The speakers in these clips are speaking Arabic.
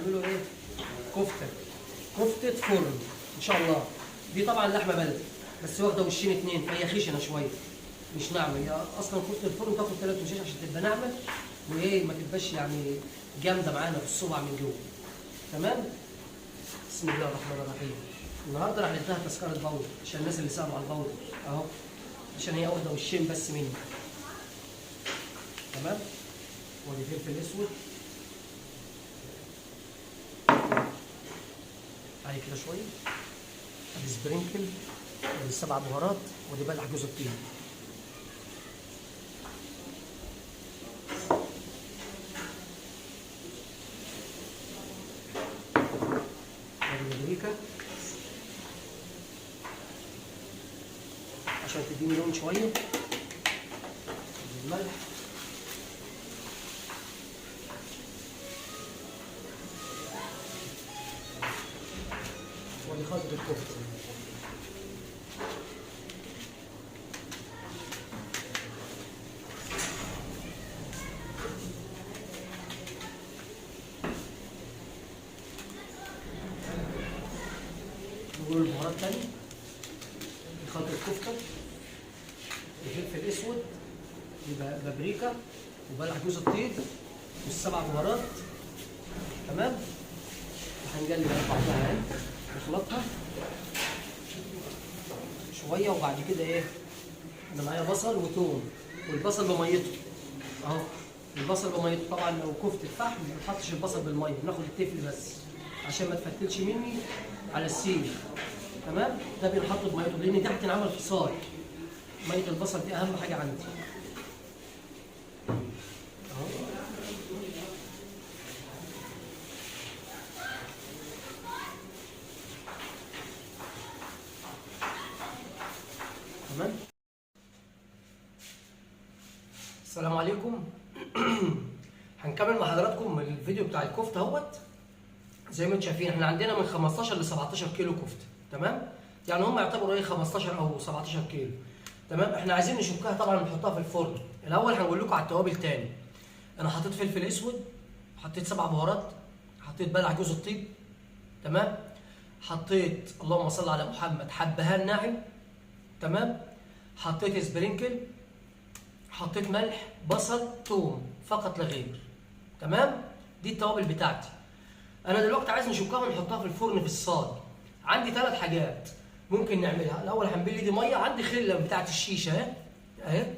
هنعمله ايه؟ كفته فرن ان شاء الله. دي طبعا لحمه بلدي بس واخده وشين اتنين، فهي خشنه شويه مش ناعمه. هي اصلا كفته الفرن تاخد 3 وشين عشان تبقى ناعمه وايه، ما تبقاش يعني جامده معانا في الصبع من جوه. تمام. بسم الله الرحمن الرحيم. النهارده راح نديها تذكره باودر عشان الناس اللي سالوا على الباودر اهو، عشان هي واخده وشين بس مني. تمام. ودي فلفل اسود عليه كده شويه، ادي سبرينكل، ادي 7 بهارات، ودي بلح جوز الطيب. ادي بابريكا عشان تديني لون شويه، ادي الملح، ودي خلطه الكفته. نقول البهارات تاني، دي خلطة الكفتة، الفلفل الأسود، يبقى بابريكا وبلح جوز الطيب وال7 بهارات. تمام. وهنقلب بعضها اهي نخلطها شوية. وبعد كده ايه، أنا معايا بصل وتوم، والبصل بميته أهو. البصل بميته طبعا، لو كفتة فحم ما نحطش البصل بالمية، بناخد التفل بس عشان ما تفتلش مني على السيخ. تمام. ده بينحط بميته لان دي هتنعمل في صاج. ميه البصل دي اهم حاجه عندي اهو. تمام. السلام عليكم. هنكمل مع حضراتكم الفيديو بتاع الكفته اهوت. زي ما انتم شايفين احنا عندنا من 15 ل 17 كيلو كفته. تمام. يعني هم يعتبروا ايه 15 او 17 كيلو. تمام. احنا عايزين نشكها طبعا ونحطها في الفرن. الاول هنقول لكم على التوابل تاني. انا حطيت فلفل اسود، حطيت 7 بهارات، حطيت بلح جوز الطيب. تمام. حطيت اللهم صل على محمد حبهان ناعم. تمام. حطيت سبرينكل، حطيت ملح، بصل، ثوم فقط لا غير. تمام. دي التوابل بتاعتي. انا دلوقتي عايز نشكها ونحطها في الفرن في الصاج. عندي 3 حاجات ممكن نعملها. الاول هنبل دي ميه، عندي خله بتاعت الشيشه اهي اهي،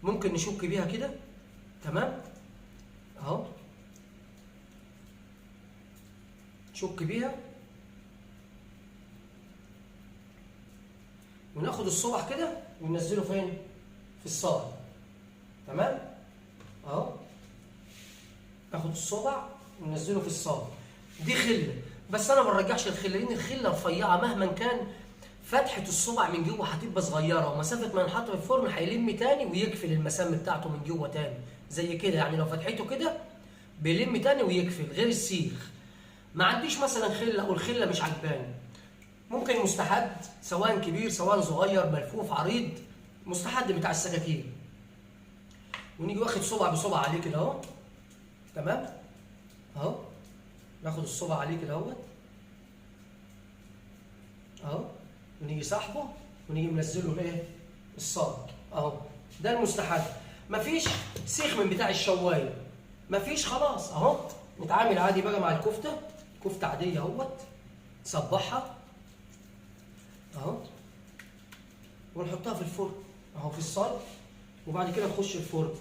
ممكن نشك بيها كده. تمام اهو، نشك بيها وناخد الصبع كده وننزله فين؟ في الصاج. تمام اهو، ناخد الصبع وننزله في الصاج. دي خله، بس انا ما برجعش الخله لان الخله رفيعه مهما كان، فتحه الصبع من جوه هتبقى صغيره، ومسافه ما نحط في الفرن هيلم تاني ويقفل المسام بتاعته من جوه تاني زي كده. يعني لو فتحته كده بيلم تاني ويقفل غير السيخ. ما عنديش مثلا خله او الخله مش عجباني، ممكن مستحد سواء كبير سواء صغير ملفوف عريض، مستحد بتاع السكاكين، ونيجي واخد صبع بصبع عليه كده اهو. تمام اهو، ناخد الصبع عليه كده اهوت اهو، ونيجي سحبه ونيجي منزله الايه؟ الصاج اهو. ده المستحد. مفيش سيخ من بتاع الشوايه، مفيش، خلاص اهو. نتعامل عادي بقى مع الكفته، كفته عاديه اهوت، نصبحها اهو ونحطها في الفرن اهو في الصاج، وبعد كده نخش الفرن.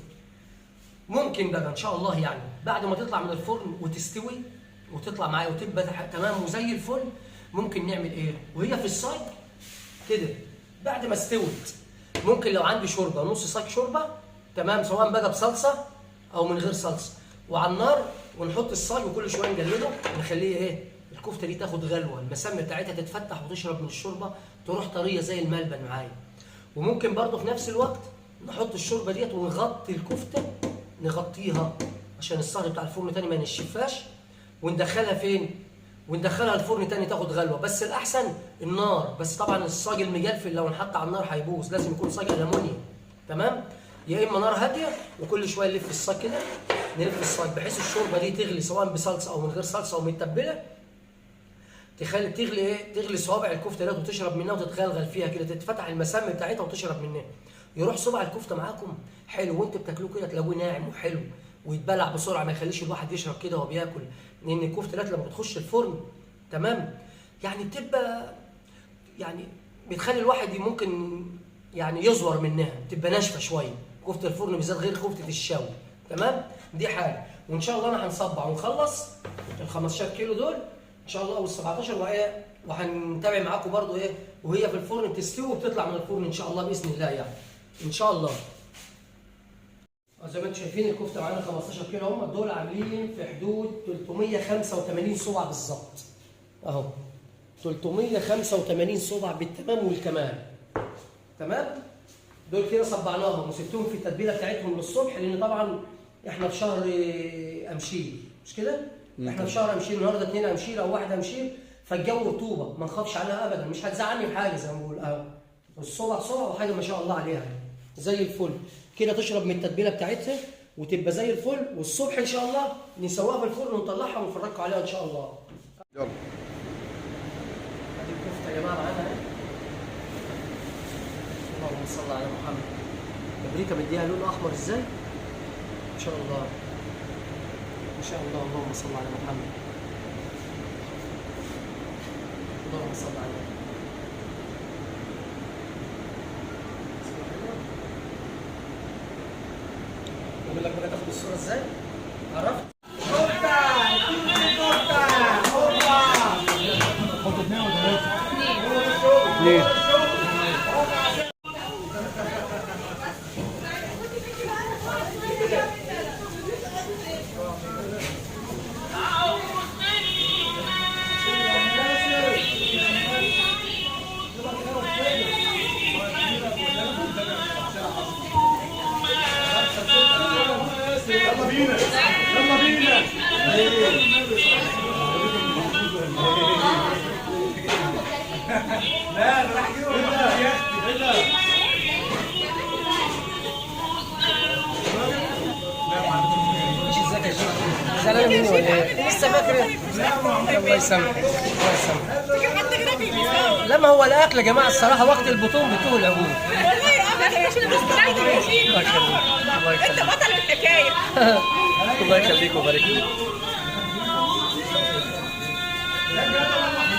ممكن بقى ان شاء الله يعني بعد ما تطلع من الفرن وتستوي وتطلع معايا وتبقى تمام وزي الفل، ممكن نعمل ايه وهي في الصاج كده. بعد ما استوت ممكن لو عندي شوربه، نص صاج شوربه، تمام، سواء بقى بصلصه او من غير صلصه، وعلى النار، ونحط الصاج وكل شويه نقلبه ونخليه ايه، الكفته دي تاخد غلوه، المسام بتاعتها تتفتح وتشرب من الشوربه، تروح طريه زي الملبن معايا. وممكن برضه في نفس الوقت نحط الشوربه ديت ونغطي الكفته، نغطيها عشان الصاج بتاع الفرن تاني ما ينشفاش، وندخلها فين؟ وندخلها الفرن تاني تاخد غلوه. بس الاحسن النار، بس طبعا الصاج المجلفل لو انحط على النار هيبوظ، لازم يكون صاج المونيوم. تمام؟ يا اما نار هاديه وكل شويه نلف الصاج كده، نلف الصاج بحيث الشوربه دي تغلي سواء بصلصه او من غير صلصه او متبله، تخلي تغلي ايه؟ تغلي صوابع الكفته ديت وتشرب منها وتتغلغل فيها كده، تتفتح المسام بتاعتها وتشرب منها. يروح صبع الكفته معاكم حلو وانت بتاكلوه كده تلاقوه ناعم وحلو ويتبلع بسرعه، ما يخليش الواحد يشرب كده وهو بياكل، لان الكفته ديت لما بتخش الفرن تمام يعني بتبقى يعني بتخلي الواحد ممكن يعني يزور منها، بتبقى ناشفه شويه كفته الفرن بالذات غير كفته الشاوي تمام. دي حاجه. وان شاء الله انا هنصبع ونخلص ال 15 كيلو دول ان شاء الله وال 17 وايه، وهنتابع معاكم برضو ايه وهي في الفرن بتستوي وبتطلع من الفرن ان شاء الله باذن الله يعني ان شاء الله. زي ما انتم شايفين الكفته معانا 15 كيلو هم دول عاملين في حدود 385 صبع بالظبط اهو، 385 صبع بالتمام والكمال تمام. دول كده صبعناهم وسبتهم في التتبيله بتاعتهم للصبح، لان طبعا احنا في شهر امشير مش كده؟ احنا في شهر امشير، النهارده 2 امشير او 1 امشير، فالجو رطوبه ما نخافش عليها ابدا، مش هتزعلني بحاجه زي ما بقول اهو. الصبع صبع وحاجه ما شاء الله عليها زي الفل كده، تشرب من التتبيله بتاعتها وتبقى زي الفل، والصبح ان شاء الله نسويها في الفرن ونطلعها ونفرجكم عليها ان شاء الله. يلا ادي الكفته يا جماعه معانا اهي. اللهم صل على محمد. البريكه مديها لون احمر ازاي؟ ان شاء الله ان شاء الله. اللهم صل على محمد. اللهم صل على محمد. اقول لك بقى تاخد الصوره ازاي؟ عرفت؟ ليه؟ يلا بينا يلا بينا. لا انا راح اجيبه يا اختي. مش ازيك يا شيخ؟ زعلانه مني ولا ايه؟ لسه فاكر؟ الله يسامحك الله يسامحك. لا ما هو الاكل يا جماعه الصراحه وقت البطون بتوه العموم. والله عشان مستعده يا شيخ. الله يخليك الله انت يخليك بطل الحكايه. الله يخليك ويبارك فيك.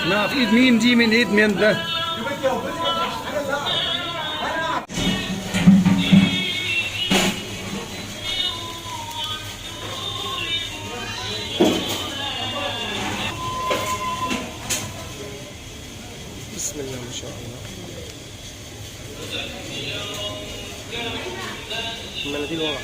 لا في ايد مين دي؟ من ايد مين ده؟ بسم الله ما شاء الله. المناديل ورا.